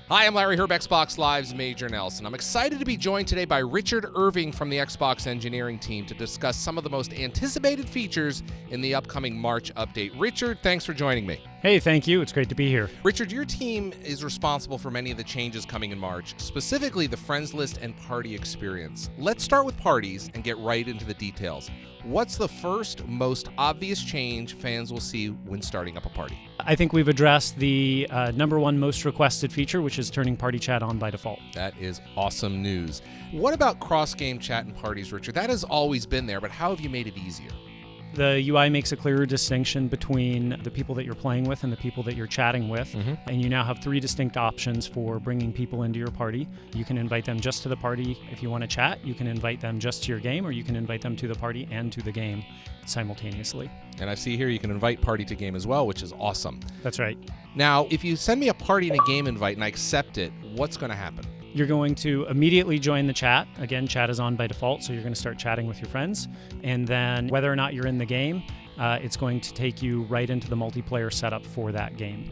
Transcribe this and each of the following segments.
Hi, I'm Larry Herb, Xbox Live's Major Nelson. I'm excited to be joined today by Richard Irving from the Xbox engineering team to discuss some of the most anticipated features in the upcoming March update. Richard, thanks for joining me. Hey, thank you. It's great to be here. Richard, your team is responsible for many of the changes coming in March, specifically the friends list and party experience. Let's start with parties and get right into the details. What's the first, most obvious change fans will see when starting up a party? I think we've addressed the number one most requested feature, which is turning party chat on by default. That is awesome news. What about cross-game chat and parties, Richard? That has always been there, but how have you made it easier? The UI makes a clearer distinction between the people that you're playing with and the people that you're chatting with. And you now have three distinct options for bringing people into your party. You can invite them just to the party if you want to chat. You can invite them just to your game, or you can invite them to the party and to the game simultaneously. And I see here you can invite party to game as well, which is awesome. That's right. Now, if you send me a party and a game invite and I accept it, what's going to happen? You're going to immediately join the chat. Again, chat is on by default, so you're going to start chatting with your friends. And then whether or not you're in the game, it's going to take you right into the multiplayer setup for that game.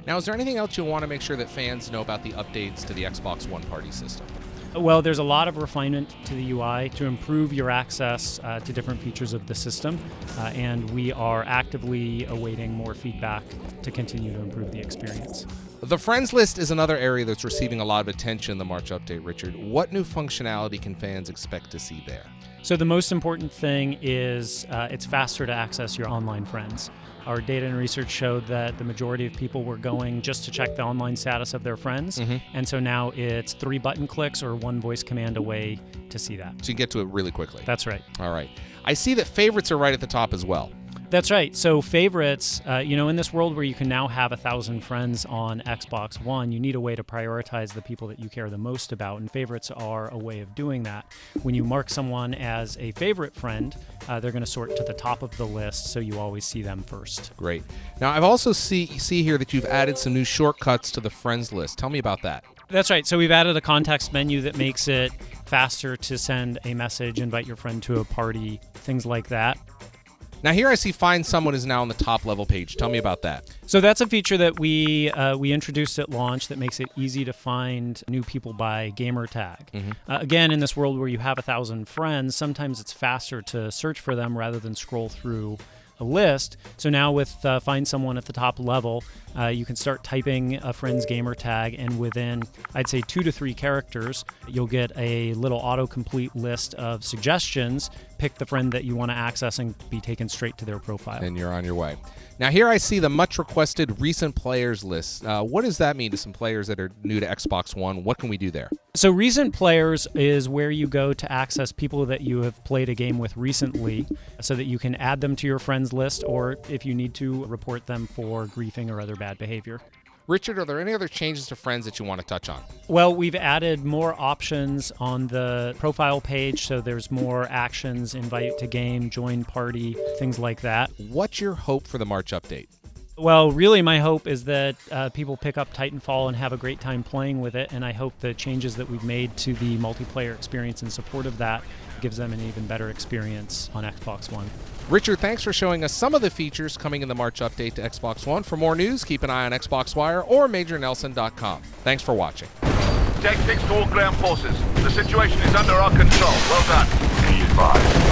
Now, is there anything else you want to make sure that fans know about the updates to the Xbox One party system? Well, there's a lot of refinement to the UI to improve your access to different features of the system, and we are actively awaiting more feedback to continue to improve the experience. The friends list is another area that's receiving a lot of attention in the March update, Richard. What new functionality can fans expect to see there? So the most important thing is it's faster to access your online friends. Our data and research showed that the majority of people were going just to check the online status of their friends. And so now it's 3 button clicks or 1 voice command away to see that. So you get to it really quickly. That's right. All right. I see that favorites are right at the top as well. That's right. So favorites, in this world where you can now have 1,000 friends on Xbox One, you need a way to prioritize the people that you care the most about, and favorites are a way of doing that. When you mark someone as a favorite friend, they're going to sort to the top of the list, so you always see them first. Great. Now, I've also see here that you've added some new shortcuts to the friends list. Tell me about that. That's right. So we've added a context menu that makes it faster to send a message, invite your friend to a party, things like that. Now here I see Find Someone is now on the top level page. Tell me about that. So that's a feature that we introduced at launch that makes it easy to find new people by gamer tag. Again, in this world where you have 1,000 friends, sometimes it's faster to search for them rather than scroll through a list. So now with Find Someone at the top level, you can start typing a friend's gamer tag, and within, I'd say, 2 to 3 characters, you'll get a little autocomplete list of suggestions. Pick the friend that you want to access and be taken straight to their profile. And you're on your way. Now here I see the much requested recent players list. What does that mean to some players that are new to Xbox One? What can we do there? So recent players is where you go to access people that you have played a game with recently so that you can add them to your friends list, or if you need to, report them for griefing or other bad behavior. Richard, are there any other changes to friends that you want to touch on? Well, we've added more options on the profile page, so there's more actions, invite to game, join party, things like that. What's your hope for the March update? Well, really my hope is that people pick up Titanfall and have a great time playing with it, and I hope the changes that we've made to the multiplayer experience in support of that gives them an even better experience on Xbox One. Richard, thanks for showing us some of the features coming in the March update to Xbox One. For more news, keep an eye on Xbox Wire or MajorNelson.com. Thanks for watching. Take 6 to all ground forces. The situation is under our control. Well done. Be advised.